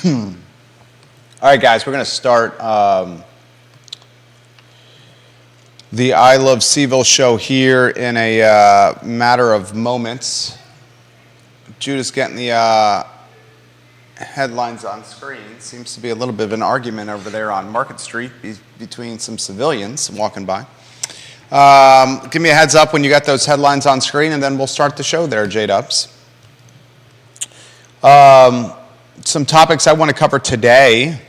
All right, guys, we're going to start the I Love CVille show here in a matter of moments. Judah's getting the headlines on screen. Seems to be a little bit of an argument over there on Market Street between some civilians walking by. Give me a heads up when you got those headlines on screen, and then we'll start the show there, J-Dubs. Some topics I want to cover today.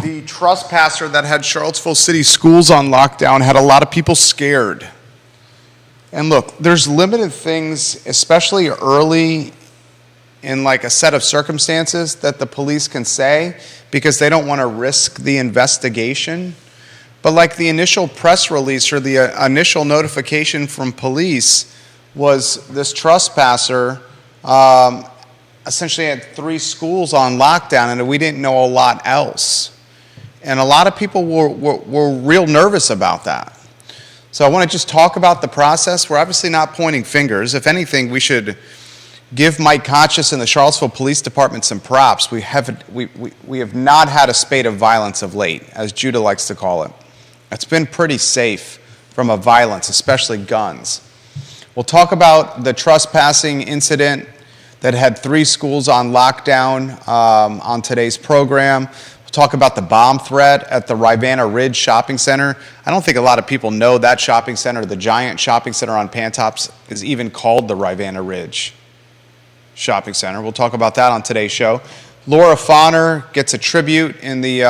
The trespasser that had Charlottesville City Schools on lockdown had a lot of people scared. And look, there's limited things, especially early in like a set of circumstances, that the police can say because they don't want to risk the investigation. But like the initial press release or the initial notification from police was this trespasser essentially had 3 schools on lockdown, and we didn't know a lot else. And a lot of people were real nervous about that. So I want to just talk about the process. We're obviously not pointing fingers. If anything, we should give Mike Conscious and the Charlottesville Police Department some props. We have not had a spate of violence of late, as Judah likes to call it. It's been pretty safe from a violence, especially guns. We'll talk about the trespassing incident that had 3 schools on lockdown on today's program. We'll talk about the bomb threat at the Rivanna Ridge Shopping Center. I don't think a lot of people know that shopping center, the giant shopping center on Pantops, is even called the Rivanna Ridge Shopping Center. We'll talk about that on today's show. Laura Fauner gets a tribute in the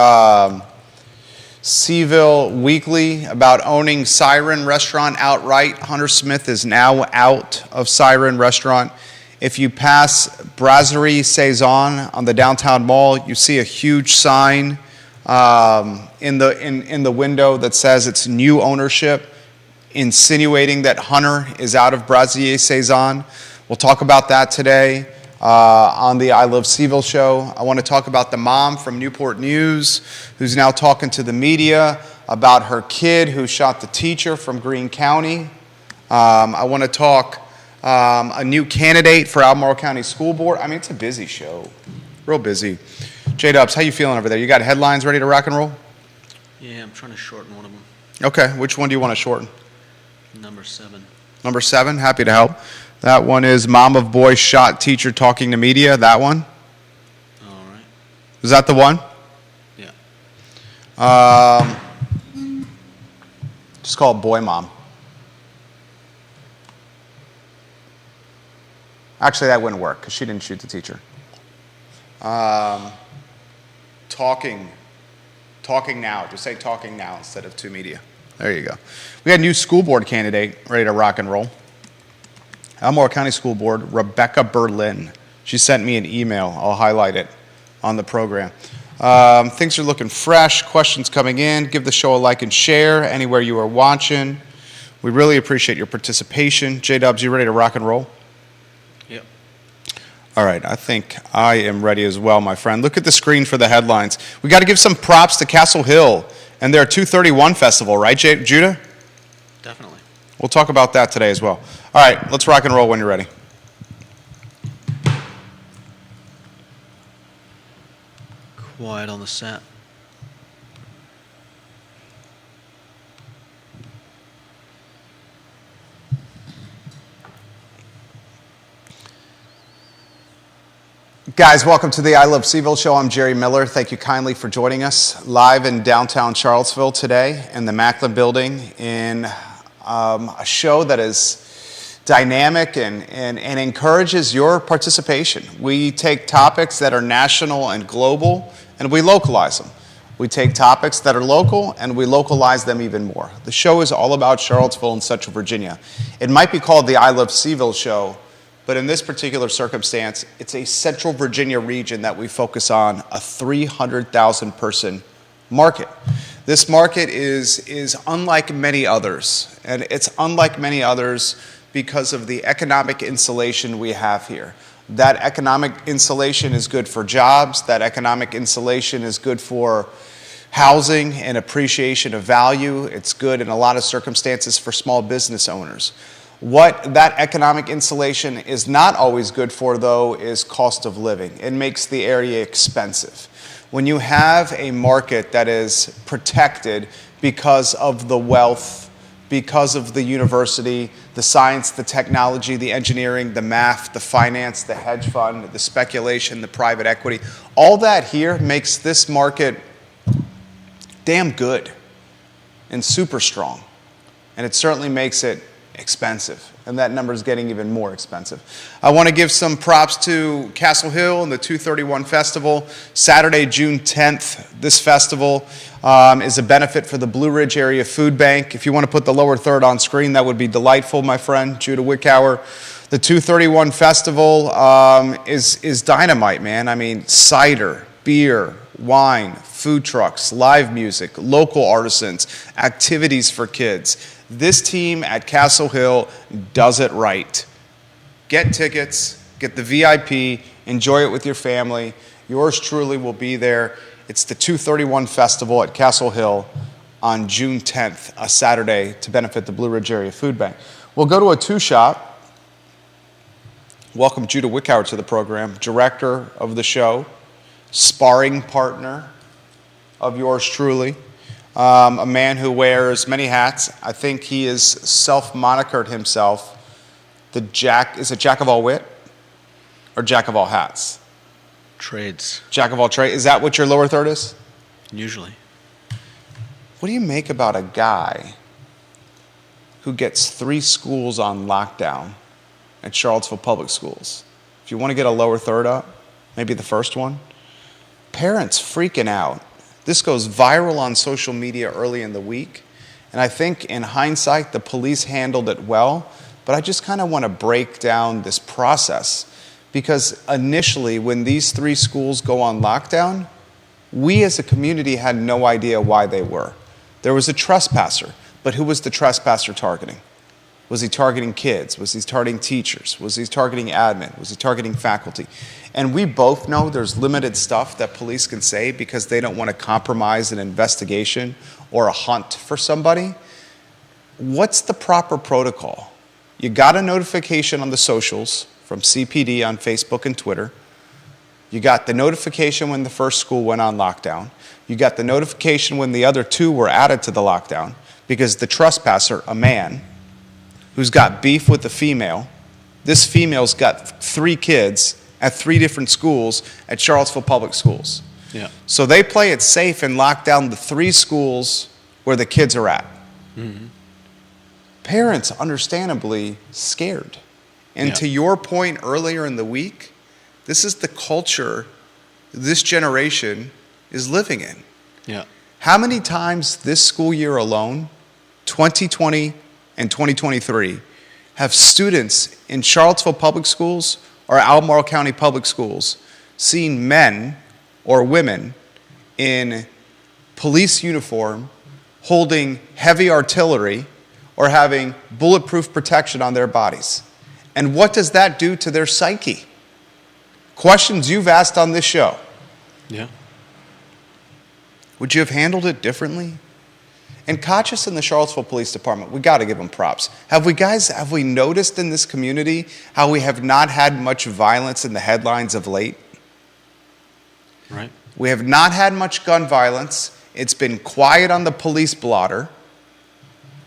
CVille Weekly about owning Siren Restaurant outright. Hunter Smith is now out of Siren Restaurant. If you pass Brasserie Saison on the downtown mall, you see a huge sign in the window that says it's new ownership, insinuating that Hunter is out of Brasserie Saison. We'll talk about that today on the I Love CVille show. I want to talk about the mom from Newport News who's now talking to the media about her kid who shot the teacher from Greene County. I want to talk a new candidate for Albemarle County School Board. I mean, it's a busy show, real busy. J-Dubs, how you feeling over there? You got headlines ready to rock and roll? Yeah, I'm trying to shorten one of them. Okay, which one do you want to shorten? Number 7. Number 7, happy to help. That one is mom of boy shot teacher talking to media, that one? All right. Is that the one? Yeah. Just call it boy mom. Actually, that wouldn't work because she didn't shoot the teacher. Talking now. Just say talking now instead of to media. There you go. We got a new school board candidate ready to rock and roll. Albemarle County School Board, Rebecca Berlin. She sent me an email. I'll highlight it on the program. Things are looking fresh. Questions coming in. Give the show a like and share anywhere you are watching. We really appreciate your participation. J-Dubs, you ready to rock and roll? Yep. All right, I think I am ready as well, my friend. Look at the screen for the headlines. We got to give some props to Castle Hill and their 231 festival, right, Judah? Definitely. We'll talk about that today as well. All right, let's rock and roll when you're ready. Quiet on the set. Guys, welcome to the I Love CVille show. I'm Jerry Miller. Thank you kindly for joining us live in downtown Charlottesville today in the Macklin Building in a show that is dynamic and encourages your participation. We take topics that are national and global and we localize them. We take topics that are local and we localize them even more. The show is all about Charlottesville and Central Virginia. It might be called the I Love CVille show, but in this particular circumstance, it's a Central Virginia region that we focus on, a 300,000 person market. This market is unlike many others, and it's unlike many others because of the economic insulation we have here. That economic insulation is good for jobs, that economic insulation is good for housing and appreciation of value. It's good in a lot of circumstances for small business owners. What that economic insulation is not always good for, though, is cost of living. It makes the area expensive. When you have a market that is protected because of the wealth, because of the university, the science, the technology, the engineering, the math, the finance, the hedge fund, the speculation, the private equity, all that here makes this market damn good and super strong. And it certainly makes it expensive, and that number is getting even more expensive. I want to give some props to Castle Hill and the 231 Festival. Saturday, June 10th, this festival is a benefit for the Blue Ridge Area Food Bank. If you want to put the lower third on screen, that would be delightful, my friend, Judah Wickower. The 231 Festival is dynamite, man. I mean, cider, beer, wine, food trucks, live music, local artisans, activities for kids. This team at Castle Hill does it right. Get tickets, get the VIP, enjoy it with your family. Yours truly will be there. It's the 231 Festival at Castle Hill on June 10th, a Saturday, to benefit the Blue Ridge Area Food Bank. We'll go to a two-shot. Welcome Judah Wickower to the program, director of the show, sparring partner of yours truly. A man who wears many hats. I think he is self-monikered himself the Jack of all wit or Jack of all hats? Trades, Jack of all trades. Is that what your lower third is? usually. What do you make about a guy who gets 3 schools on lockdown at Charlottesville Public Schools? If you want to get a lower third up, maybe the first one. Parents freaking out. This goes viral on social media early in the week, and I think in hindsight the police handled it well, but I just kind of want to break down this process because initially when these 3 schools go on lockdown, we as a community had no idea why they were. There was a trespasser, but who was the trespasser targeting? Was he targeting kids? Was he targeting teachers? Was he targeting admin? Was he targeting faculty? And we both know there's limited stuff that police can say because they don't want to compromise an investigation or a hunt for somebody. What's the proper protocol? You got a notification on the socials from CPD on Facebook and Twitter. You got the notification when the first school went on lockdown. You got the notification when the other 2 were added to the lockdown because the trespasser, a man, who's got beef with the female. This female's got 3 kids at 3 different schools at Charlottesville Public Schools. Yeah. So they play it safe and lock down the 3 schools where the kids are at. Mm-hmm. Parents, understandably, scared. And Yeah. to your point earlier in the week, this is the culture this generation is living in. Yeah. How many times this school year alone, 2020 and 2023, have students in Charlottesville Public Schools or Albemarle County Public Schools seen men or women in police uniform holding heavy artillery or having bulletproof protection on their bodies? And what does that do to their psyche? Questions you've asked on this show. Yeah. Would you have handled it differently? And Kachis and the Charlottesville Police Department, we got to give them props. Have we noticed in this community how we have not had much violence in the headlines of late? Right. We have not had much gun violence. It's been quiet on the police blotter.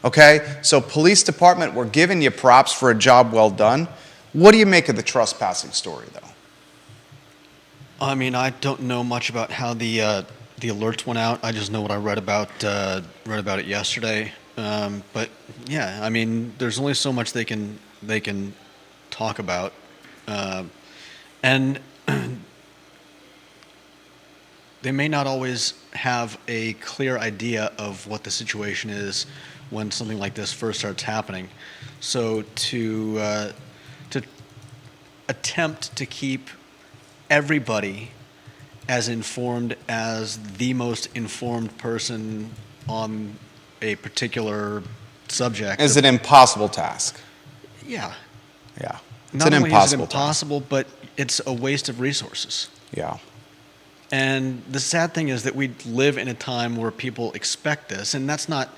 Okay? So police department, we're giving you props for a job well done. What do you make of the trespassing story, though? I mean, I don't know much about how the alerts went out. I just know what I read about it yesterday. But yeah, I mean, there's only so much they can talk about, and they may not always have a clear idea of what the situation is when something like this first starts happening. So to attempt to keep everybody as informed as the most informed person on a particular subject Is an impossible task. Yeah. Yeah. It's Not an only is it impossible task. impossible, but it's a waste of resources. Yeah. And the sad thing is that we live in a time where people expect this, and that's not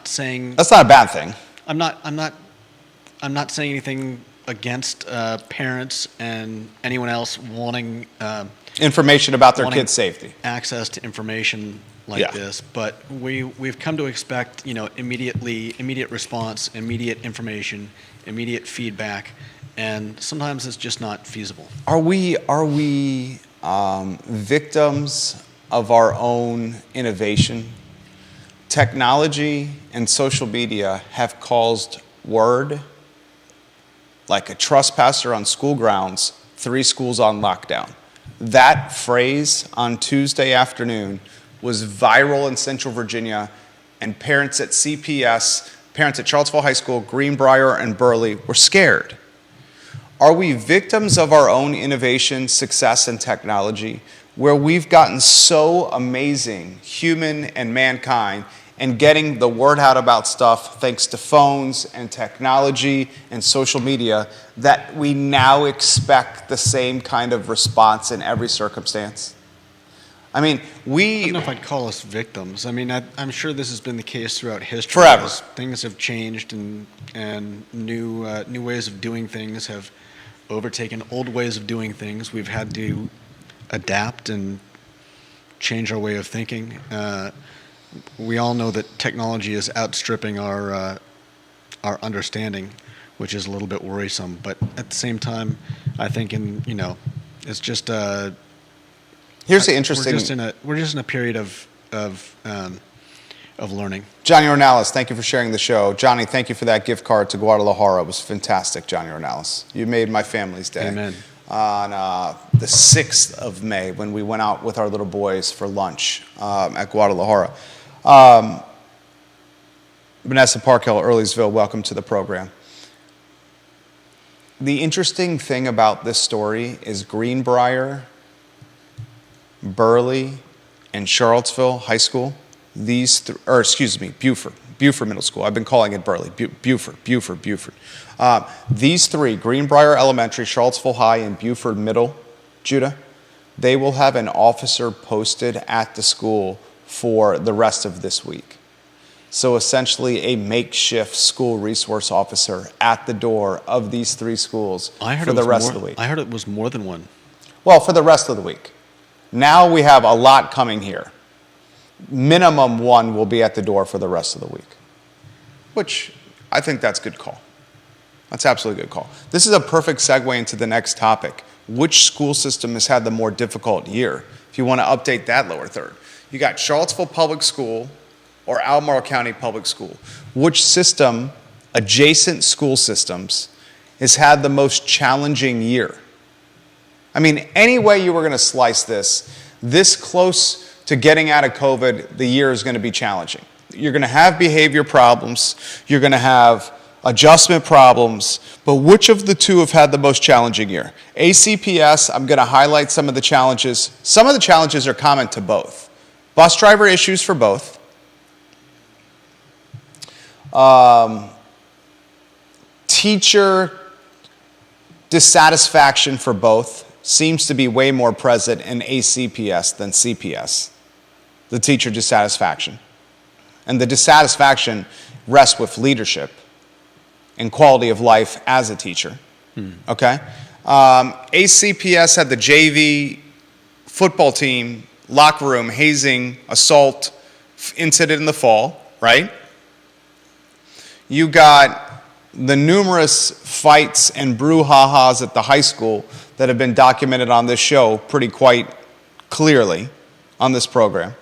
saying That's not a bad thing. I'm not I'm not saying anything against parents and anyone else wanting Information about their wanting kids' safety. access to information like Yeah. this, but we've come to expect, immediate response, immediate information, immediate feedback, and sometimes it's just not feasible. Are we victims of our own innovation? Technology and social media have caused word, like a trespasser on school grounds, 3 schools on lockdown. That phrase on Tuesday afternoon was viral in Central Virginia, and parents at CPS, parents at Charlottesville High School, Greenbrier, and Burley were scared. Are we victims of our own innovation, success, and technology, where we've gotten so amazing, human and mankind, and getting the word out about stuff thanks to phones and technology and social media, that we now expect the same kind of response in every circumstance? I mean, I don't know if I'd call us victims. I mean, I'm sure this has been the case throughout history. Forever. As things have changed, and new ways of doing things have overtaken old ways of doing things. We've had to adapt and change our way of thinking. We all know that technology is outstripping our understanding, which is a little bit worrisome. But at the same time, I think it's just here's the interesting. We're just in a period of learning. Johnny Ornalis, thank you for sharing the show. Johnny, thank you for that gift card to Guadalajara. It was fantastic, Johnny Ornalis. You made my family's day. Amen. On the 6th of May, when we went out with our little boys for lunch at Guadalajara. Vanessa Parkhill, Earlysville, welcome to the program. The interesting thing about this story is Greenbrier, Burley, and Charlottesville High School, Buford Middle School. I've been calling it Burley, Buford. These 3, Greenbrier Elementary, Charlottesville High, and Buford Middle, Judah, they will have an officer posted at the school for the rest of this week. So essentially a makeshift school resource officer at the door of these 3 schools for the rest of the week. I heard it was more than one. Well, for the rest of the week. Now we have a lot coming here. Minimum 1 will be at the door for the rest of the week, which I think that's a good call. That's absolutely a good call. This is a perfect segue into the next topic. Which school system has had the more difficult year? If you want to update that lower third. You got Charlottesville Public School or Albemarle County Public School. Which system, adjacent school systems, has had the most challenging year? I mean, any way you were going to slice this close to getting out of COVID, the year is going to be challenging. You're going to have behavior problems. You're going to have adjustment problems. But which of the 2 have had the most challenging year? ACPS, I'm going to highlight some of the challenges. Some of the challenges are common to both. Bus driver issues for both. Teacher dissatisfaction for both seems to be way more present in ACPS than CPS, the teacher dissatisfaction. And the dissatisfaction rests with leadership and quality of life as a teacher. Okay? ACPS had the JV football team, locker room, hazing, assault incident in the fall, right? You got the numerous fights and brouhahas at the high school that have been documented on this show pretty quite clearly on this program.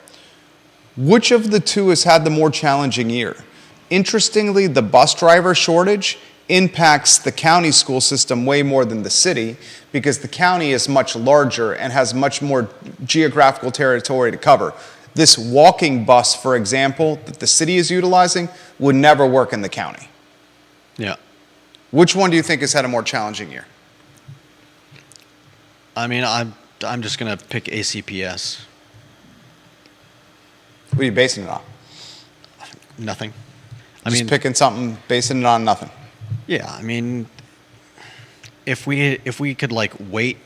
Which of the 2 has had the more challenging year? Interestingly, the bus driver shortage impacts the county school system way more than the city, because the county is much larger and has much more geographical territory to cover. This walking bus, for example, that the city is utilizing would never work in the county. Yeah. Which one do you think has had a more challenging year? I mean, I'm just going to pick ACPS. What are you basing it on? Nothing. Just picking something, basing it on nothing. Yeah, I mean, if we could weight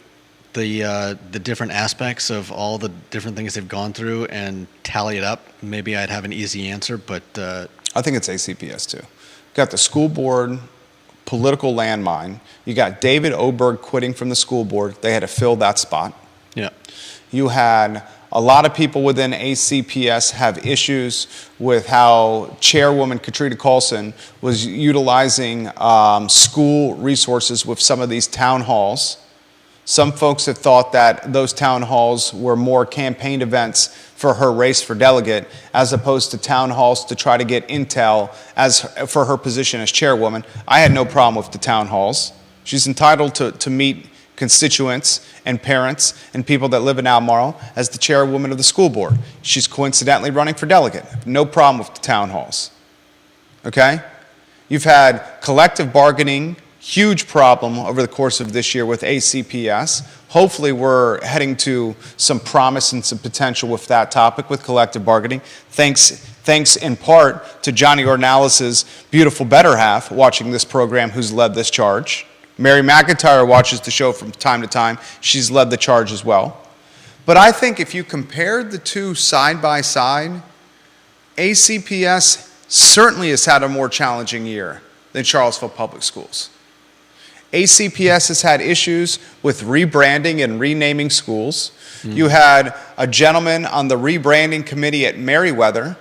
the different aspects of all the different things they've gone through and tally it up, maybe I'd have an easy answer. But I think it's ACPS too. Got the school board political landmine. You got David Oberg quitting from the school board. They had to fill that spot. Yeah. You had a lot of people within ACPS have issues with how Chairwoman Katrina Carlson was utilizing school resources with some of these town halls. Some folks have thought that those town halls were more campaign events for her race for delegate as opposed to town halls to try to get intel for her position as chairwoman. I had no problem with the town halls. She's entitled to meet constituents and parents and people that live in Albemarle as the chairwoman of the school board. She's coincidentally running for delegate. No problem with the town halls. Okay? You've had collective bargaining, huge problem over the course of this year with ACPS. Hopefully we're heading to some promise and some potential with that topic with collective bargaining. Thanks in part to Johnny Ornalis's beautiful better half watching this program who's led this charge. Mary McIntyre watches the show from time to time. She's led the charge as well. But I think if you compared the two side by side, ACPS certainly has had a more challenging year than Charlottesville Public Schools. ACPS has had issues with rebranding and renaming schools. You had a gentleman on the rebranding committee at Merriweather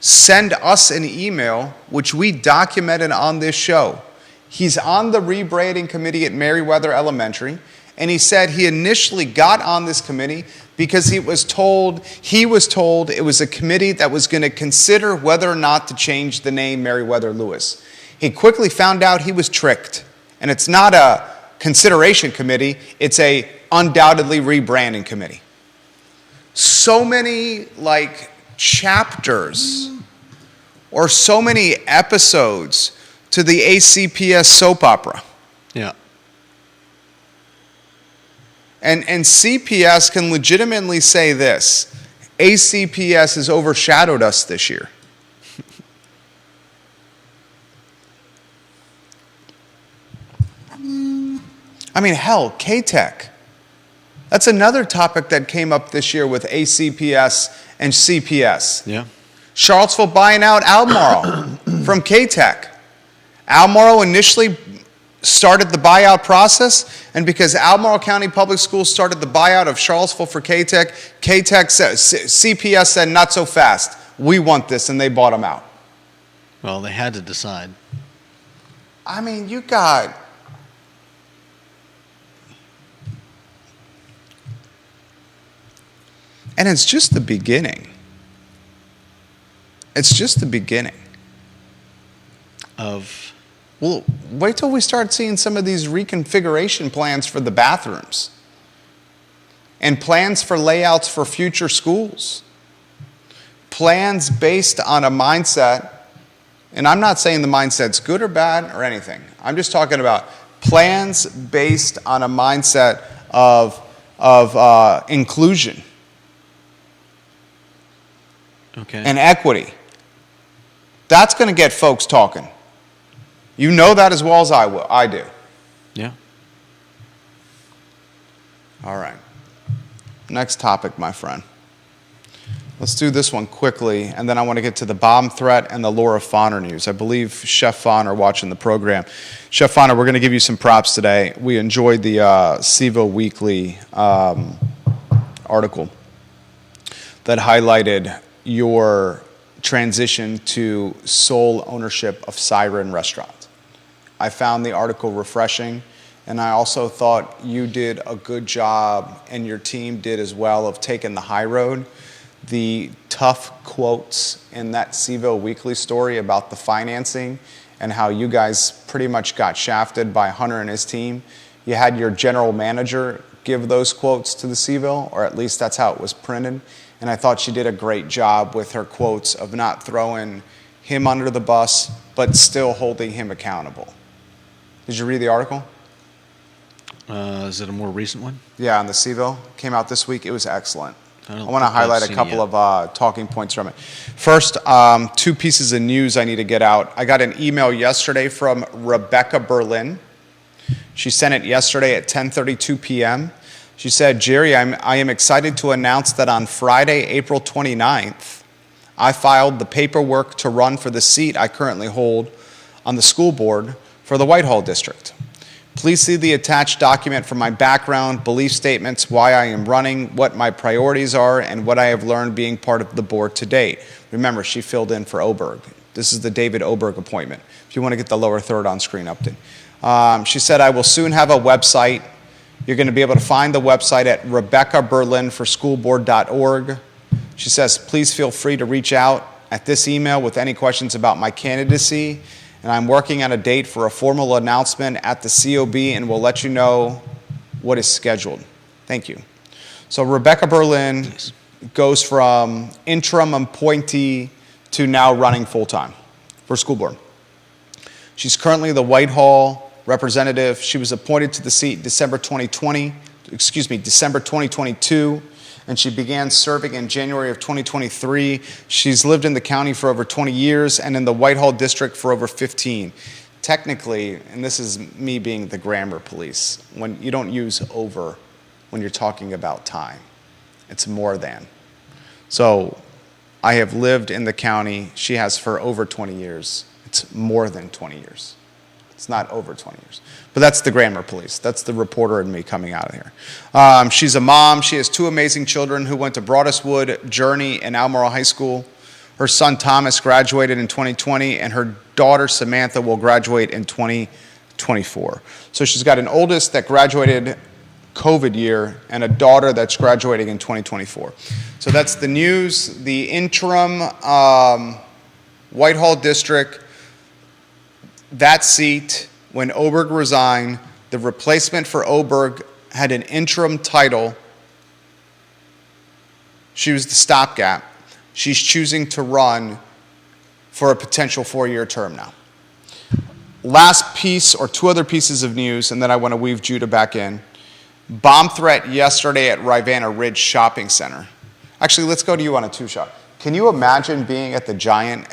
send us an email, which we documented on this show. He's on the rebranding committee at Merriweather Elementary, and he said he initially got on this committee because he was told it was a committee that was going to consider whether or not to change the name Merriweather Lewis. He quickly found out he was tricked, and it's not a consideration committee, it's a undoubtedly rebranding committee. So many chapters or so many episodes to the ACPS soap opera. Yeah. And CPS can legitimately say this: ACPS has overshadowed us this year. I mean, hell, K-Tech. That's another topic that came up this year with ACPS and CPS. Yeah. Charlottesville buying out Albemarle from K-Tech. Albemarle initially started the buyout process, and because Albemarle County Public Schools started the buyout of Charlottesville for K-Tech, CPS said, not so fast. We want this, and they bought them out. Well, they had to decide. I mean, you got... And it's just the beginning. It's just the beginning. Of... Well, wait till we start seeing some of these reconfiguration plans for the bathrooms and plans for layouts for future schools. Plans based on a mindset, and I'm not saying the mindset's good or bad or anything. I'm just talking about plans based on a mindset of inclusion and equity. That's going to get folks talking. You know that as well as I do. Yeah. All right. Next topic, my friend. Let's do this one quickly, and then I want to get to the bomb threat and the Laura Fonner news. I believe Chef Fonner watching the program. Chef Fonner, we're going to give you some props today. We enjoyed the CVO Weekly article that highlighted your transition to sole ownership of Siren Restaurant. I found the article refreshing, and I also thought you did a good job, and your team did as well, of taking the high road. The tough quotes in that CVO Weekly story about the financing and how you guys pretty much got shafted by Hunter and his team. You had your general manager give those quotes to the CVO, or at least that's how it was printed. And I thought she did a great job with her quotes of not throwing him under the bus, but still holding him accountable. Did you read the article? Is it a more recent one? Yeah, on the CVO. Came out this week. It was excellent. I want to highlight a couple of talking points from it. First, two pieces of news I need to get out. I got an email yesterday from Rebecca Berlin. She sent it yesterday at 10:32 p.m. She said, Jerry, I am excited to announce that on Friday, April 29th, I filed the paperwork to run for the seat I currently hold on the school board for the Whitehall District. Please see the attached document for my background, belief statements, why I am running, what my priorities are, and what I have learned being part of the board to date. Remember, she filled in for Oberg. This is the David Oberg appointment. If you want to get the lower third on screen update. She said, I will soon have a website. You're going to be able to find the website at rebeccaberlinforschoolboard.org. She says, please feel free to reach out at this email with any questions about my candidacy. And I'm working on a date for a formal announcement at the COB, and we'll let you know what is scheduled. Thank you. So Rebecca Berlin goes from interim appointee to now running full-time for school board. She's currently the Whitehall representative. She was appointed to the seat December 2022, and she began serving in January of 2023. She's lived in the county for over 20 years and in the Whitehall district for over 15. Technically, and this is me being the grammar police, when you don't use over when you're talking about time, it's more than. So I have lived in the county, she has for over 20 years. It's more than 20 years. It's not over 20 years. But that's the grammar police. That's the reporter in me coming out of here. She's a mom. She has two amazing children who went to Broaduswood, Journey, and Albemarle High School. Her son Thomas graduated in 2020, and her daughter Samantha will graduate in 2024. So she's got an oldest that graduated COVID year and a daughter that's graduating in 2024. So that's the news. The interim Whitehall district, that seat, when Oberg resigned, the replacement for Oberg had an interim title. She was the stopgap. She's choosing to run for a potential 4-year term now. Last piece, or two other pieces of news, and then I want to weave Judah back in. Bomb threat yesterday at Rivanna Ridge Shopping Center. Actually, let's go to you on a two-shot. Can you imagine being at the Giant?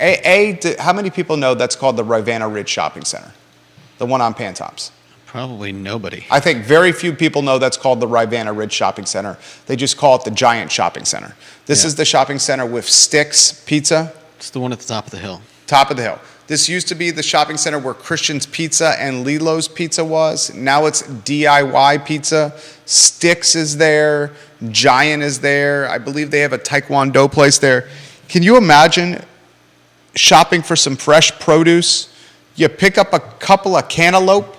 How many people know that's called the Rivanna Ridge Shopping Center? The one on Pantops? Probably nobody. I think very few people know that's called the Rivanna Ridge Shopping Center. They just call it the Giant Shopping Center. This is the shopping center with Sticks Pizza. It's the one at the top of the hill. Top of the hill. This used to be the shopping center where Christian's Pizza and Lilo's Pizza was. Now it's DIY Pizza. Sticks is there. Giant is there. I believe they have a Taekwondo place there. Can you imagine shopping for some fresh produce? You pick up a couple of cantaloupe.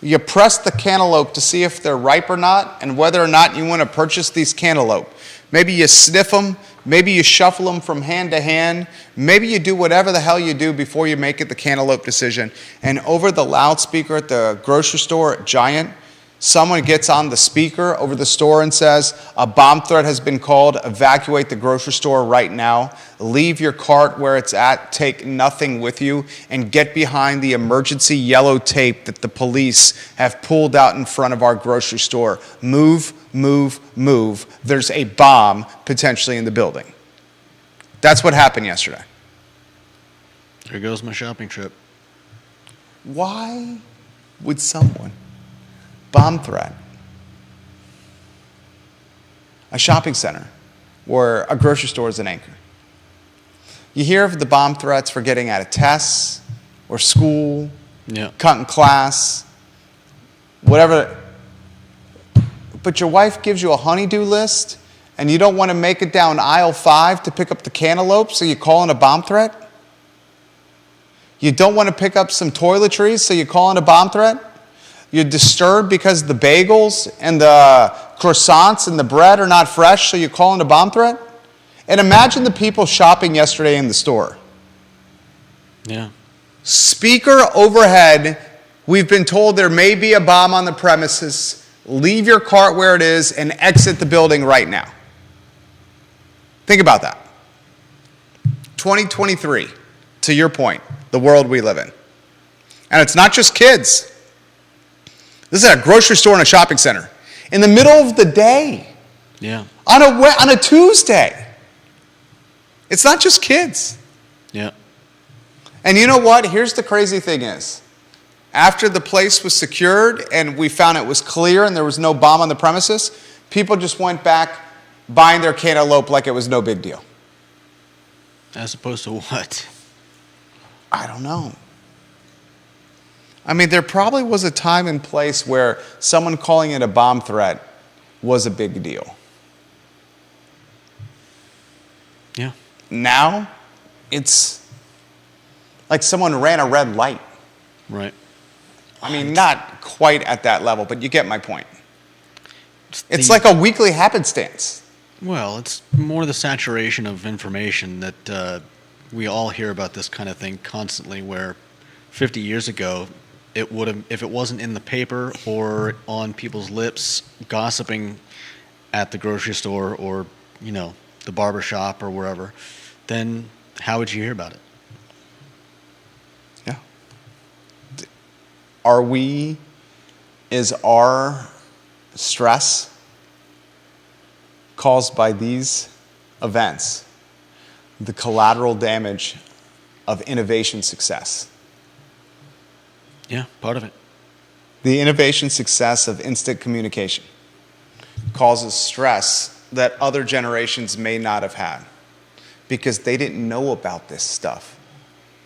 You press the cantaloupe to see if they're ripe or not and whether or not you want to purchase these cantaloupe. Maybe you sniff them. Maybe you shuffle them from hand to hand. Maybe you do whatever the hell you do before you make it the cantaloupe decision. And over the loudspeaker at the grocery store at Giant, someone gets on the speaker over the store and says, a bomb threat has been called, evacuate the grocery store right now, leave your cart where it's at, take nothing with you, and get behind the emergency yellow tape that the police have pulled out in front of our grocery store. Move, move, move. There's a bomb potentially in the building. That's what happened yesterday. There goes my shopping trip. Why would someone bomb threat a shopping center where a grocery store is an anchor? You hear of the bomb threats for getting out of tests or school, cutting class, whatever. But your wife gives you a honey-do list and you don't want to make it down aisle 5 to pick up the cantaloupe, so you call in a bomb threat? You don't want to pick up some toiletries, so you call in a bomb threat? You're disturbed because the bagels and the croissants and the bread are not fresh, so you call in a bomb threat? And imagine the people shopping yesterday in the store. Yeah. Speaker overhead, we've been told there may be a bomb on the premises. Leave your cart where it is and exit the building right now. Think about that. 2023, to your point, the world we live in. And it's not just kids. This is a grocery store and a shopping center. In the middle of the day. Yeah. On a Tuesday. It's not just kids. Yeah. And you know what? Here's the crazy thing is, after the place was secured and we found it was clear and there was no bomb on the premises, people just went back buying their cantaloupe like it was no big deal. As opposed to what? I don't know. I mean, there probably was a time and place where someone calling it a bomb threat was a big deal. Yeah. Now, it's like someone ran a red light. Right. I mean, not quite at that level, but you get my point. It's The- like a weekly happenstance. Well, it's more the saturation of information that we all hear about this kind of thing constantly. Where 50 years ago, it would have, if it wasn't in the paper or on people's lips, gossiping at the grocery store or the barber shop or wherever, then how would you hear about it? Yeah. Is our stress caused by these events the collateral damage of innovation success? Yeah, part of it. The innovation success of instant communication causes stress that other generations may not have had because they didn't know about this stuff.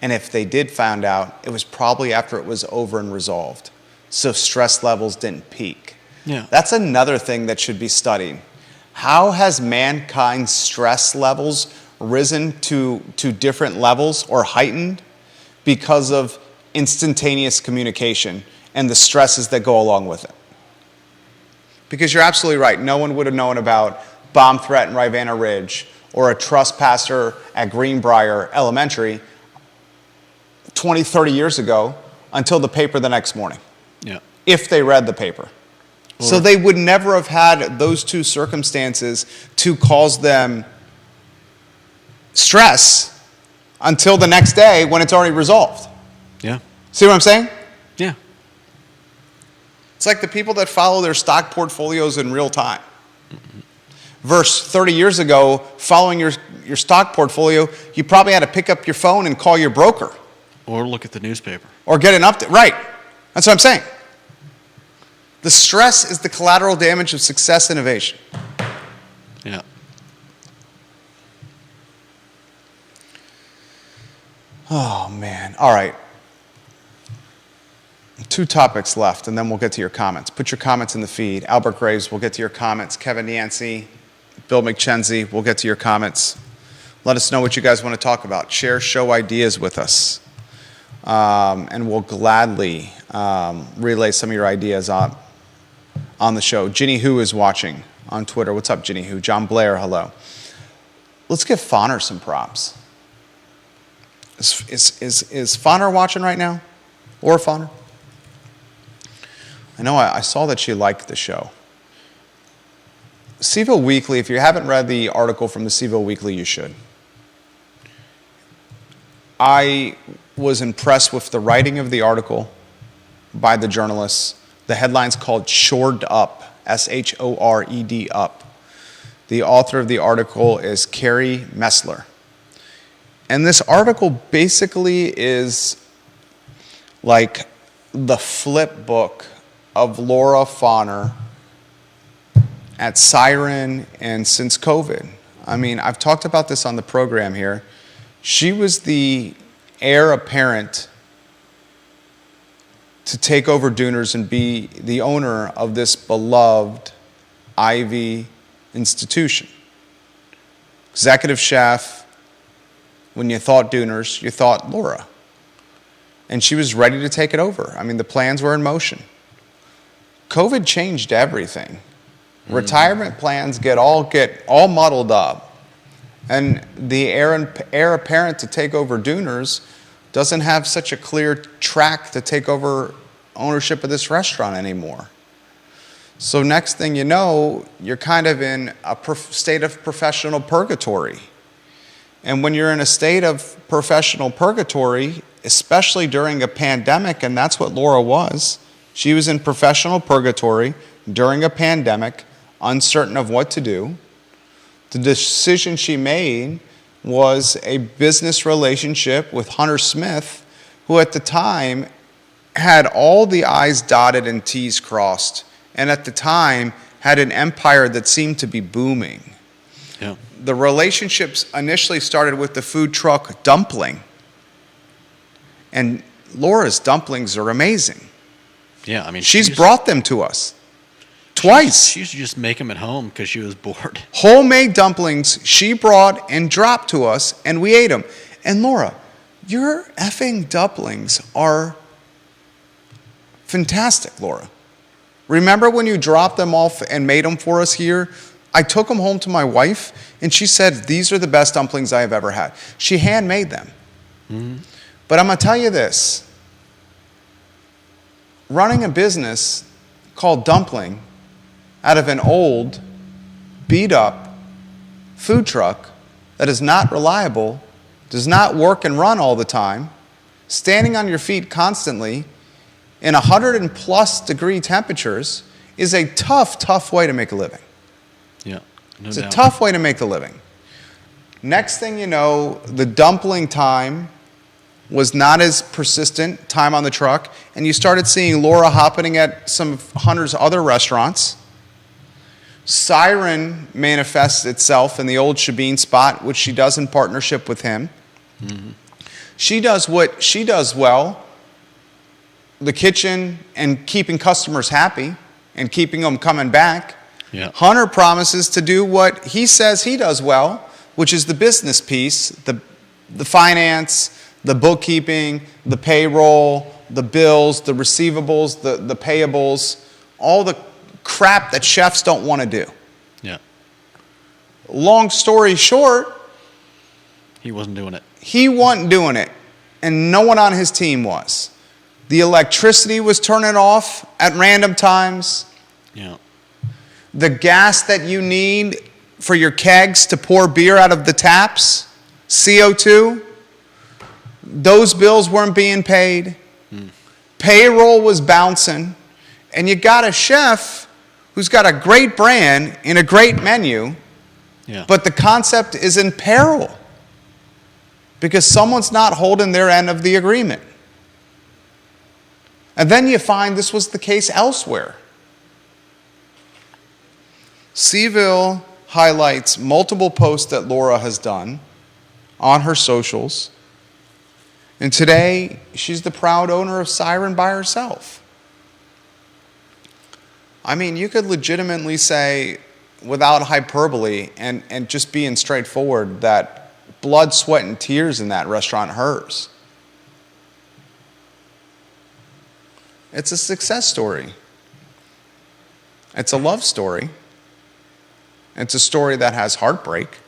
And if they did find out, it was probably after it was over and resolved. So stress levels didn't peak. Yeah. That's another thing that should be studied. How has mankind's stress levels risen to different levels or heightened because of instantaneous communication and the stresses that go along with it? Because you're absolutely right. No one would have known about bomb threat in Rivanna Ridge or a trespasser at Greenbrier Elementary 20, 30 years ago until the paper the next morning, Yeah. if they read the paper. So they would never have had those two circumstances to cause them stress until the next day when it's already resolved. Yeah. See what I'm saying? Yeah. It's like the people that follow their stock portfolios in real time. Versus 30 years ago, following your stock portfolio, you probably had to pick up your phone and call your broker Or look at the newspaper. or get an update. Right. That's what I'm saying. The stress is the collateral damage of success innovation. Yeah. Oh, man. All right. 2 topics left, and then we'll get to your comments. Put your comments in the feed. Albert Graves, we'll get to your comments. Kevin Yancey, Bill McChenzie, we'll get to your comments. Let us know what you guys want to talk about. Share show ideas with us. And we'll gladly relay some of your ideas on the show. Ginny Who is watching on Twitter. What's up, Ginny Who? John Blair, hello. Let's give Fonner some props. Is Fonner watching right now? Laura Fonner? I know I saw that she liked the show. CVille Weekly, if you haven't read the article from the CVille Weekly, you should. I was impressed with the writing of the article by the journalists. The headline's called Shored Up, S-H-O-R-E-D up. The author of the article is Carrie Messler. And this article basically is like the flip book of Laura Fonner at Siren and since COVID. I mean, I've talked about this on the program here. She was the heir apparent to take over Dooners and be the owner of this beloved Ivy institution. Executive chef, when you thought Dooners, you thought Laura. And she was ready to take it over. I mean, the plans were in motion. COVID changed everything. Retirement plans get all muddled up. And the heir apparent to take over Dooners doesn't have such a clear track to take over ownership of this restaurant anymore. So next thing you know, you're kind of in a state of professional purgatory. And when you're in a state of professional purgatory, especially during a pandemic, and that's what Laura was, she was in professional purgatory during a pandemic, uncertain of what to do. The decision she made was a business relationship with Hunter Smith, who at the time had all the I's dotted and T's crossed, and at the time had an empire that seemed to be booming. Yeah. The relationships initially started with the food truck Dumpling. And Laura's dumplings are amazing. Yeah, I mean, She's brought them to us twice. She used to just make them at home because she was bored. Homemade dumplings she brought and dropped to us, and we ate them. And Laura, your effing dumplings are fantastic, Laura. Remember when you dropped them off and made them for us here? I took them home to my wife, and she said, these are the best dumplings I have ever had. She handmade them. Mm-hmm. But I'm going to tell you this. Running a business called Dumpling out of an old, beat-up food truck that is not reliable, does not work and run all the time, standing on your feet constantly in 100+ degree temperatures is a tough, tough way to make a living. Yeah, no It's doubt. a tough way to make a living. Next thing you know, the dumpling time was not as persistent, time on the truck, and you started seeing Laura happening at some of Hunter's other restaurants. Siren manifests itself in the old Shabine spot, which she does in partnership with him. Mm-hmm. She does what she does well, the kitchen and keeping customers happy and keeping them coming back. Yeah. Hunter promises to do what he says he does well, which is the business piece, the finance, the bookkeeping, the payroll, the bills, the receivables, the payables, all the crap that chefs don't want to do. Yeah. Long story short, He wasn't doing it. he wasn't doing it, and no one on his team was. The electricity was turning off at random times. Yeah. The gas that you need for your kegs to pour beer out of the taps, CO2, those bills weren't being paid. Payroll was bouncing. And you got a chef who's got a great brand and a great menu, Yeah. but the concept is in peril because someone's not holding their end of the agreement. And then you find this was the case elsewhere. Seville highlights multiple posts that Laura has done on her socials. And today, she's the proud owner of Siren by herself. I mean, you could legitimately say, without hyperbole and just being straightforward, that blood, sweat, and tears in that restaurant hers. It's a success story. It's a love story. It's a story that has heartbreak.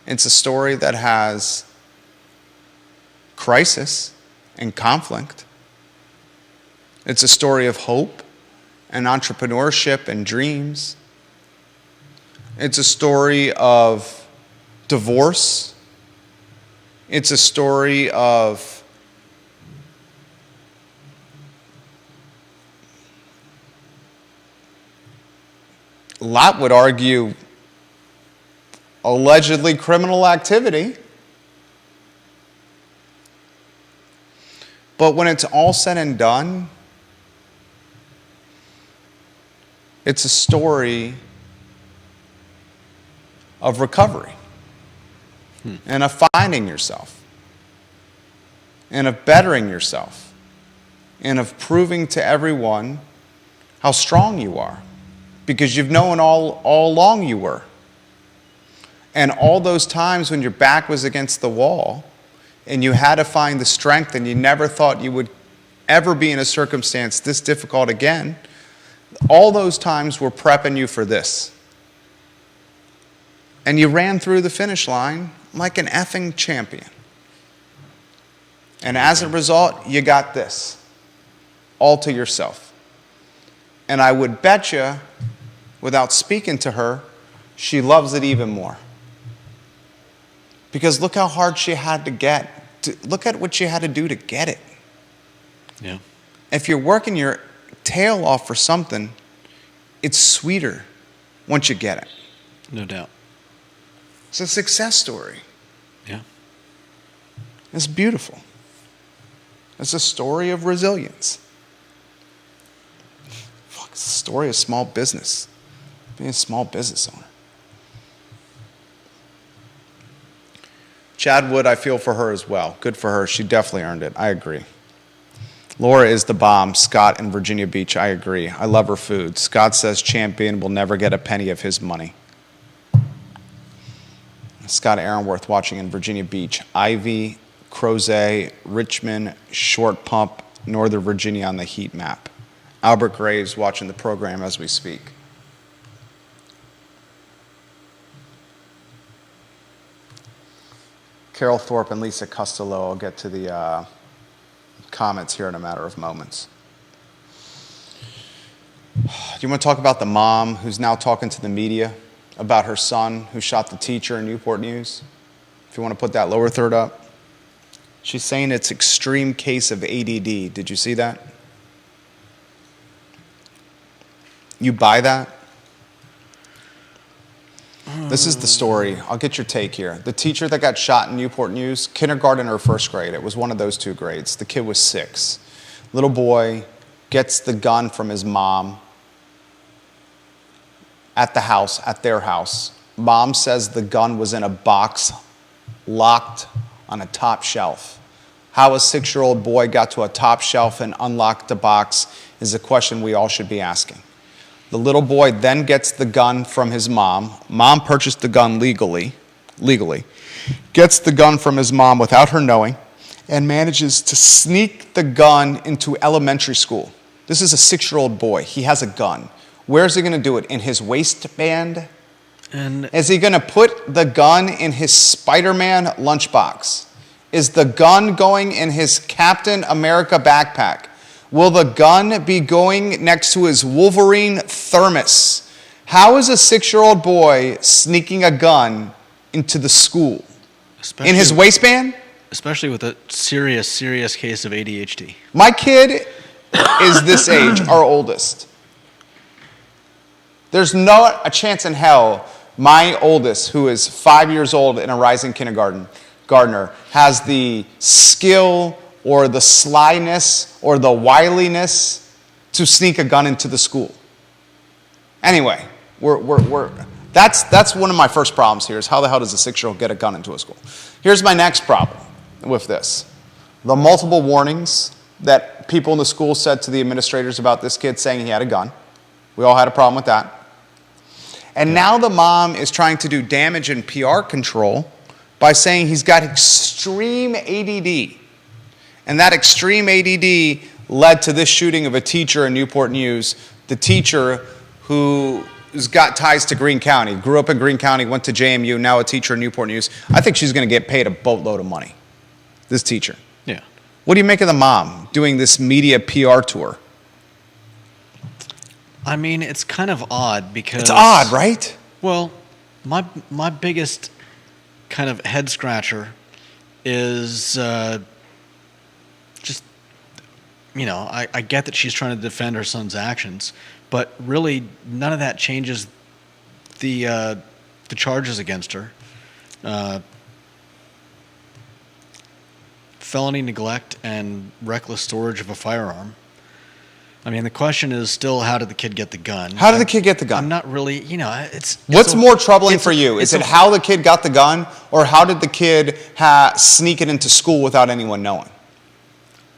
It's a story that has crisis and conflict. It's a story of hope and entrepreneurship and dreams. It's a story of divorce. It's a story of Lot would argue allegedly criminal activity. But when it's all said and done, it's a story of recovery and of finding yourself and of bettering yourself and of proving to everyone how strong you are because you've known all along you were. And all those times when your back was against the wall and you had to find the strength and you never thought you would ever be in a circumstance this difficult again, all those times were prepping you for this. And you ran through the finish line like an effing champion. And as a result, you got this all to yourself. And I would bet you, without speaking to her, she loves it even more. Because look how hard she had to get. Look at what she had to do to get it. Yeah. If you're working your tail off for something, it's sweeter once you get it. No doubt. It's a success story. Yeah. It's beautiful. It's a story of resilience. Fuck, it's a story of small business. Being a small business owner. Chad Wood, I feel for her as well. Good for her. She definitely earned it. I agree. Laura is the bomb. Scott in Virginia Beach, I agree. I love her food. Scott says Champion will never get a penny of his money. Scott Aaronworth watching in Virginia Beach. Ivy, Crozet, Richmond, Short Pump, Northern Virginia on the heat map. Albert Graves watching the program as we speak. Carol Thorpe and Lisa Costello. I'll get to the comments here in a matter of moments. Do you want to talk about the mom who's now talking to the media about her son who shot the teacher in Newport News? If you want to put that lower third up. She's saying it's extreme case of ADD. Did you see that? You buy that? This is the story. I'll get your take here. The teacher that got shot in Newport News, kindergarten or first grade, it was one of those two grades. The kid was 6. Little boy gets the gun from his mom at the house, at their house. Mom says the gun was in a box locked on a top shelf. How a 6-year-old boy got to a top shelf and unlocked the box is a question we all should be asking. The little boy then gets the gun from his mom. Mom purchased the gun legally, gets the gun from his mom without her knowing, and manages to sneak the gun into elementary school. This is a 6-year-old boy. He has a gun. Where's he going to do it? In his waistband? And Is he going to put the gun in his Spider-Man lunchbox? Is the gun going in his Captain America backpack? Will the gun be going next to his Wolverine thermos? How is a 6-year-old boy sneaking a gun into the school? In his waistband? Especially with a serious case of ADHD. My kid is this age, our oldest. There's not a chance in hell my oldest, who is 5 years old and a rising kindergartner, has the skill or the slyness or the wiliness to sneak a gun into the school. Anyway, that's one of my first problems here is how the hell does a 6-year-old get a gun into a school? Here's my next problem with this. The multiple warnings that people in the school said to the administrators about this kid saying he had a gun. We all had a problem with that. And now the mom is trying to do damage and PR control by saying he's got extreme ADD. And that extreme ADD led to this shooting of a teacher in Newport News. The teacher who's got ties to Greene County, grew up in Greene County, went to JMU, now a teacher in Newport News. I think she's going to get paid a boatload of money, this teacher. Yeah. What do you make of the mom doing this media PR tour? I mean, it's kind of odd because... It's odd, right? Well, my biggest kind of head scratcher is just, you know, I get that she's trying to defend her son's actions, but really none of that changes the charges against her. Felony neglect and reckless storage of a firearm. I mean, the question is still, how did the kid get the gun? How did the kid get the gun? I'm not really, you know, What's more troubling for you? Is it how the kid got the gun, or how did the kid sneak it into school without anyone knowing?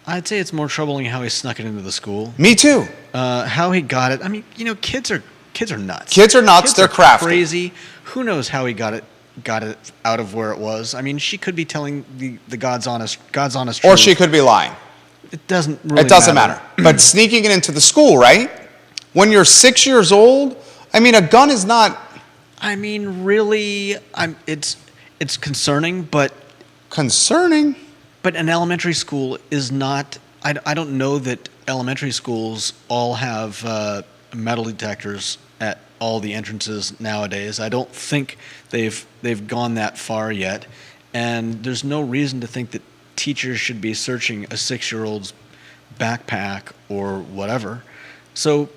I'd say it's more troubling how he snuck it into the school. Me too. How he got it. I mean, you know, kids are nuts. Kids are nuts. They're crafty. Crazy. Who knows how he got it out of where it was? I mean, she could be telling the God's honest truth. Or she could be lying. It doesn't really. It doesn't matter. But sneaking it into the school, right? When you're 6 years old, I mean, a gun is not. I mean, really, it's concerning, but concerning. But an elementary school is not. I don't know that elementary schools all have metal detectors at all the entrances nowadays. I don't think they've gone that far yet, and there's no reason to think that teachers should be searching a 6-year-old's backpack or whatever. So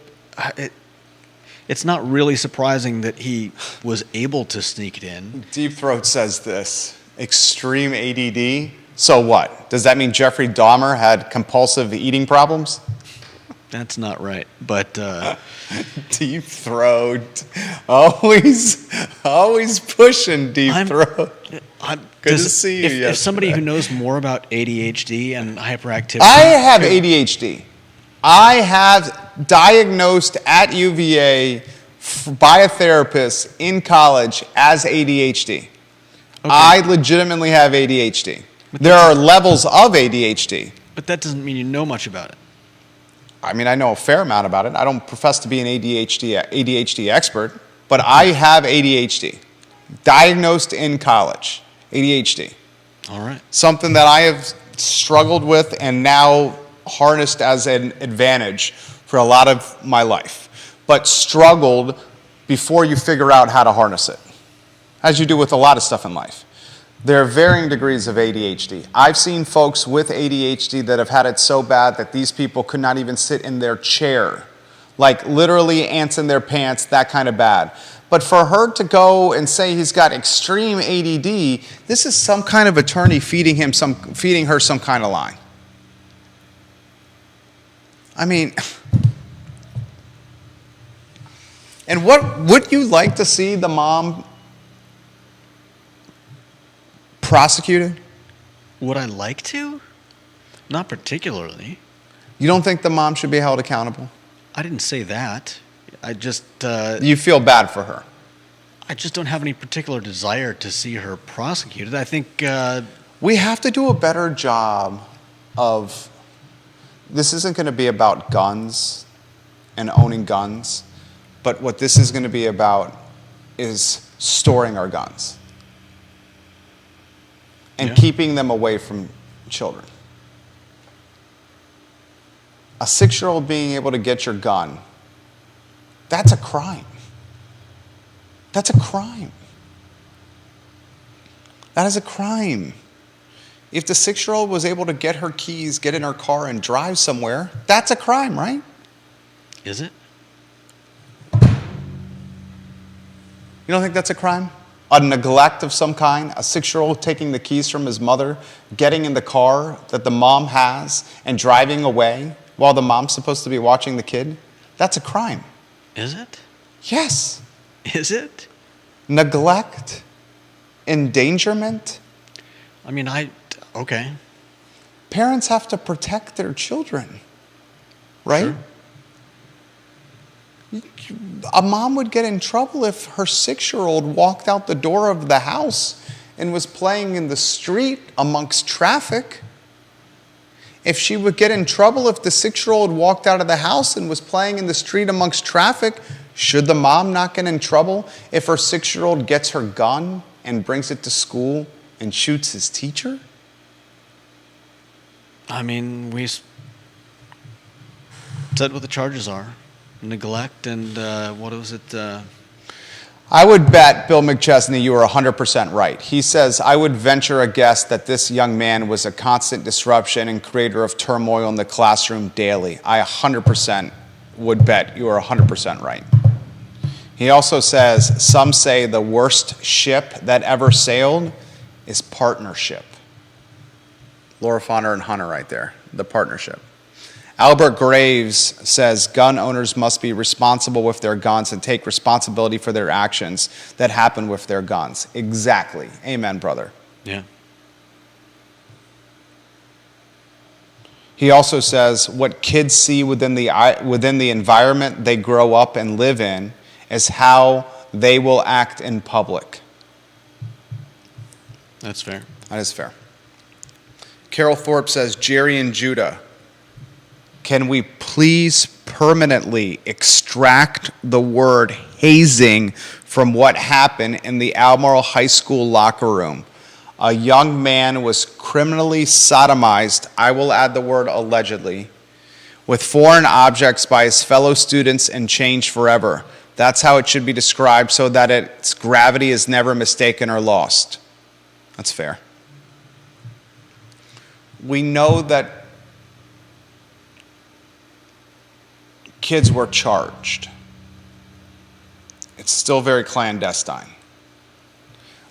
it's not really surprising that he was able to sneak it in. Deep Throat says this, extreme ADD. So what? Does that mean Jeffrey Dahmer had compulsive eating problems? That's not right. But Deep throat. Always pushing deep throat. Good to see you. If somebody who knows more about ADHD and hyperactivity, I have ADHD. I have diagnosed at UVA by a therapist in college as ADHD. Okay. I legitimately have ADHD. There are levels of ADHD. But that doesn't mean you know much about it. I mean, I know a fair amount about it. I don't profess to be an ADHD expert, but I have ADHD. Diagnosed in college, ADHD. All right. Something that I have struggled with and now harnessed as an advantage for a lot of my life. But struggled before you figure out how to harness it, as you do with a lot of stuff in life. There are varying degrees of ADHD. I've seen folks with ADHD that have had it so bad that these people could not even sit in their chair. Like literally ants in their pants, that kind of bad. But for her to go and say he's got extreme ADD, this is some kind of attorney feeding her some kind of lie. I mean, and what would you like to see the mom prosecuted? Would I like to? Not particularly. You don't think the mom should be held accountable? I didn't say that. I just... you feel bad for her? I just don't have any particular desire to see her prosecuted. I think... we have to do a better job of... This isn't going to be about guns and owning guns, but what this is going to be about is storing our guns and keeping them away from children. A 6-year-old being able to get your gun, that's a crime. That's a crime. That is a crime. If the 6-year-old was able to get her keys, get in her car, and drive somewhere, that's a crime, right? Is it? You don't think that's a crime? A neglect of some kind? A 6-year-old taking the keys from his mother, getting in the car that the mom has, and driving away while the mom's supposed to be watching the kid? That's a crime. Is it? Yes. Is it? Neglect? Endangerment? I mean, okay. Parents have to protect their children, right? Sure. A mom would get in trouble if her 6-year-old walked out the door of the house and was playing in the street amongst traffic. If she would get in trouble if the 6-year-old walked out of the house and was playing in the street amongst traffic, should the mom not get in trouble if her 6-year-old gets her gun and brings it to school and shoots his teacher? I mean, we said what the charges are. Neglect and, what was it? I would bet, Bill McChesney, you are 100% right. He says, I would venture a guess that this young man was a constant disruption and creator of turmoil in the classroom daily. I 100% would bet you are 100% right. He also says, some say the worst ship that ever sailed is partnership. Laura Fonner and Hunter right there, the partnership. Albert Graves says gun owners must be responsible with their guns and take responsibility for their actions that happen with their guns. Exactly. Amen, brother. Yeah. He also says what kids see within the environment they grow up and live in is how they will act in public. That's fair. That is fair. Carol Thorpe says, Jerry and Judah, can we please permanently extract the word hazing from what happened in the Albemarle High School locker room? A young man was criminally sodomized, I will add the word allegedly, with foreign objects by his fellow students and changed forever. That's how it should be described so that its gravity is never mistaken or lost. That's fair. We know that kids were charged. It's still very clandestine.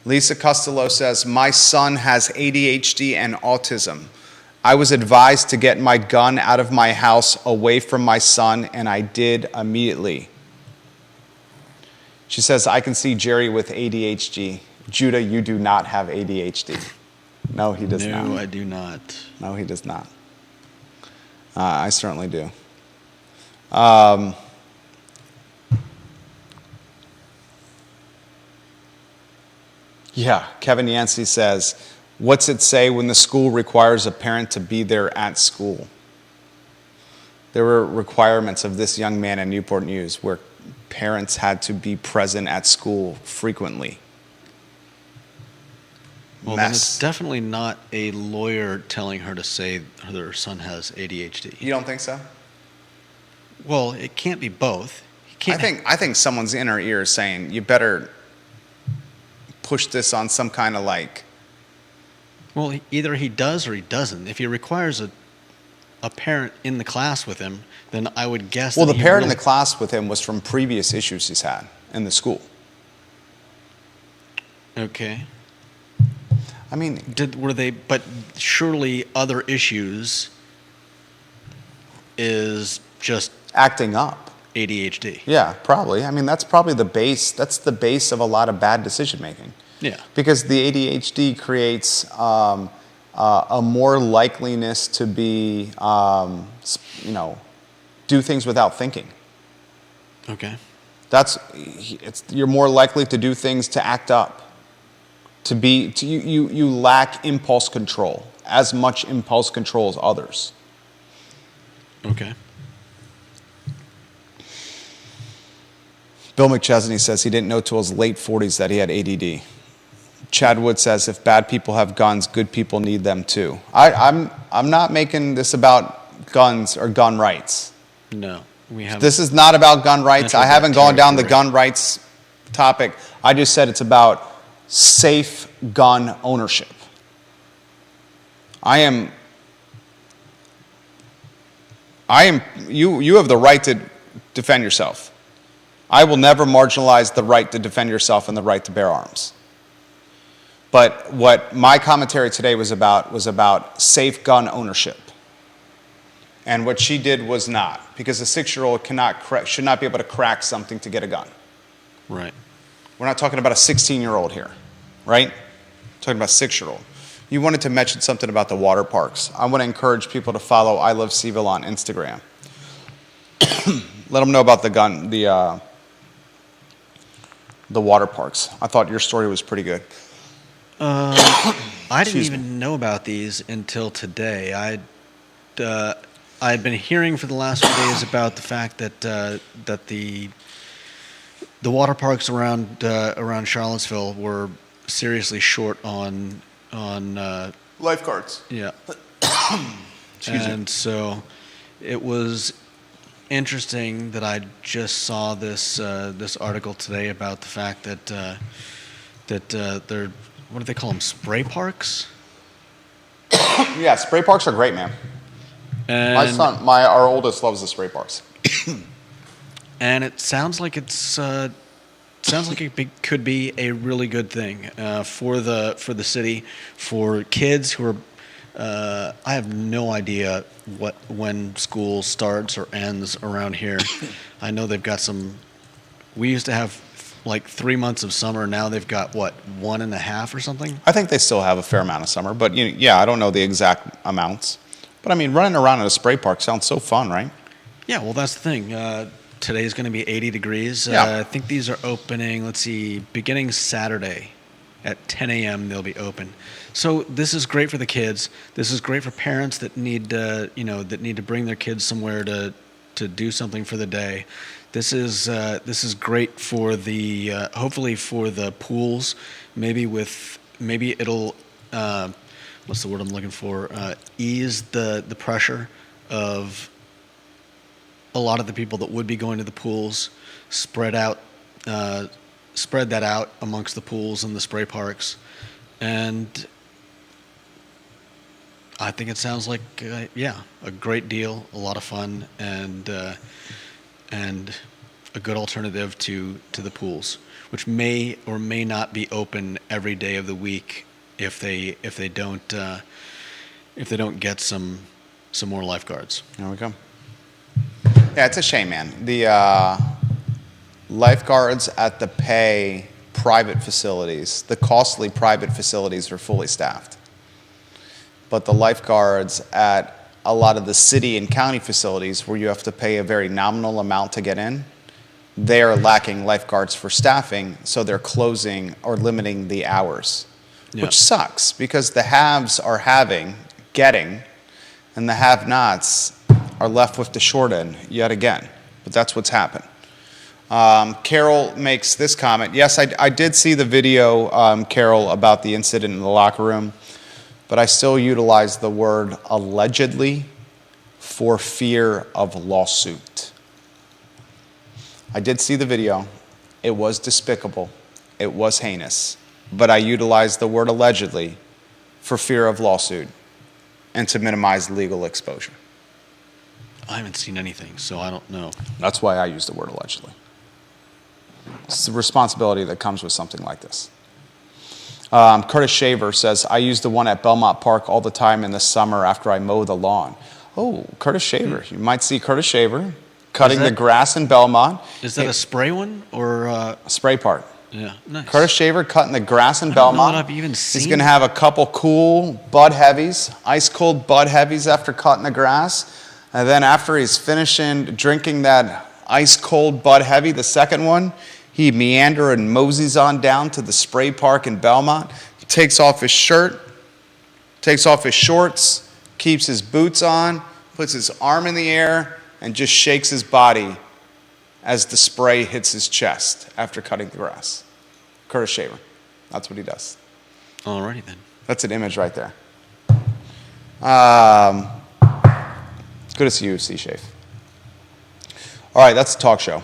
Lisa Costello says, my son has ADHD and autism. I was advised to get my gun out of my house away from my son, and I did immediately. She says, I can see Jerry with ADHD. Judah, you do not have ADHD. No, he does not. No, I do not. No, he does not. I certainly do. Yeah, Kevin Yancey says, what's it say when the school requires a parent to be there at school? There were requirements of this young man in Newport News where parents had to be present at school frequently. Well, then it's definitely not a lawyer telling her to say her son has ADHD. You don't think so? Well, it can't be both. He can't. I think someone's in her ear saying, you better push this on some kind of like... Well, either he does or he doesn't. If he requires a parent in the class with him, then I would guess Well, that the parent in the class with him was from previous issues he's had in the school. Okay. I mean... But surely other issues is just acting up. ADHD. Yeah, probably. I mean, that's probably the base. That's the base of a lot of bad decision making. Yeah. Because the ADHD creates a more likeliness to be, do things without thinking. Okay. You're more likely to do things to act up. You lack impulse control, as much impulse control as others. Okay. Bill McChesney says he didn't know till his late 40s that he had ADD. Chad Wood says if bad people have guns, good people need them too. I'm not making this about guns or gun rights. No, we haven't. This is not about gun rights. I haven't gone down the gun rights topic. I just said it's about safe gun ownership. You have the right to defend yourself. I will never marginalize the right to defend yourself and the right to bear arms. But what my commentary today was about safe gun ownership. And what she did was not, because a 6-year-old should not be able to crack something to get a gun. Right. We're not talking about a 16-year-old here, right? We're talking about a 6-year-old. You wanted to mention something about the water parks. I want to encourage people to follow I Love Seville on Instagram. Let them know about the water parks. I thought your story was pretty good. I didn't even know about these until today. I'd been hearing for the last few days about the fact that the water parks around Charlottesville were seriously short on lifeguards. Yeah. And so it was interesting that I just saw this article today about the fact that they're, what do they call them, spray parks? Yeah, spray parks are great, man. And our oldest loves the spray parks. And it sounds like it could be a really good thing for the city, for kids who are. I have no idea when school starts or ends around here. I know they've got some. We used to have like 3 months of summer. Now they've got 1.5 or something. I think they still have a fair amount of summer, but I don't know the exact amounts. But I mean, running around in a spray park sounds so fun, right? Yeah, well, that's the thing. Today's going to be 80 degrees. Yeah. I think these are opening, beginning Saturday at 10 a.m. they'll be open. So this is great for the kids. This is great for parents that need to bring their kids somewhere to do something for the day. This is great for the hopefully for the pools. Maybe it'll what's the word I'm looking for? Ease the pressure of a lot of the people that would be going to the pools. Spread that out amongst the pools and the spray parks, and I think it sounds like a great deal, a lot of fun, and a good alternative to the pools, which may or may not be open every day of the week if they don't if they don't get some more lifeguards. There we go. Yeah, it's a shame, man. The lifeguards at the private facilities, the costly private facilities, are fully staffed. But the lifeguards at a lot of the city and county facilities where you have to pay a very nominal amount to get in, they are lacking lifeguards for staffing, so they're closing or limiting the hours, Yeah. which sucks because the haves are getting, and the have-nots are left with the short end yet again. But that's what's happened. Carol makes this comment. Yes, I did see the video, Carol, about the incident in the locker room, but I still utilize the word allegedly for fear of lawsuit. I did see the video. It was despicable. It was heinous. But I utilized the word allegedly for fear of lawsuit and to minimize legal exposure. I haven't seen anything, so I don't know. That's why I use the word allegedly. It's the responsibility that comes with something like this. Curtis Shaver says, I use the one at Belmont Park all the time in the summer after I mow the lawn. Oh, Curtis Shaver. You might see Curtis Shaver cutting the grass in Belmont. Is that a spray one or A spray part. yeah? Nice. Curtis Shaver cutting the grass in I don't know Belmont. that I've even He's seen going to have a couple cool Bud Heavies, ice cold Bud Heavies after cutting the grass. And then after he's finishing drinking that ice cold Bud Heavy, the second one, he meander and moseys on down to the spray park in Belmont. He takes off his shirt, takes off his shorts, keeps his boots on, puts his arm in the air, and just shakes his body as the spray hits his chest after cutting the grass. Curtis Shaver. That's what he does. Alrighty then. That's an image right there. Good to see you, C-Shave. All right, that's the talk show.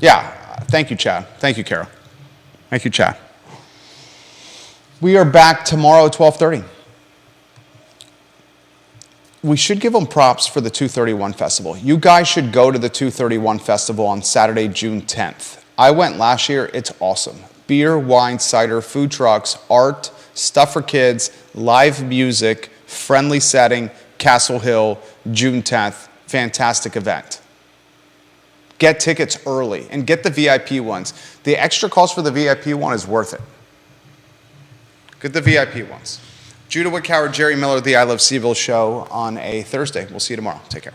Yeah, thank you, Chad. Thank you, Carol. Thank you, Chad. We are back tomorrow at 12:30. We should give them props for the 231 Festival. You guys should go to the 231 Festival on Saturday, June 10th. I went last year. It's awesome. Beer, wine, cider, food trucks, art, stuff for kids, live music, friendly setting, Castle Hill, June 10th. Fantastic event. Get tickets early and get the VIP ones. The extra cost for the VIP one is worth it. Get the VIP ones. Judah Wickower, Jerry Miller, the I Love Seville show on a Thursday. We'll see you tomorrow. Take care.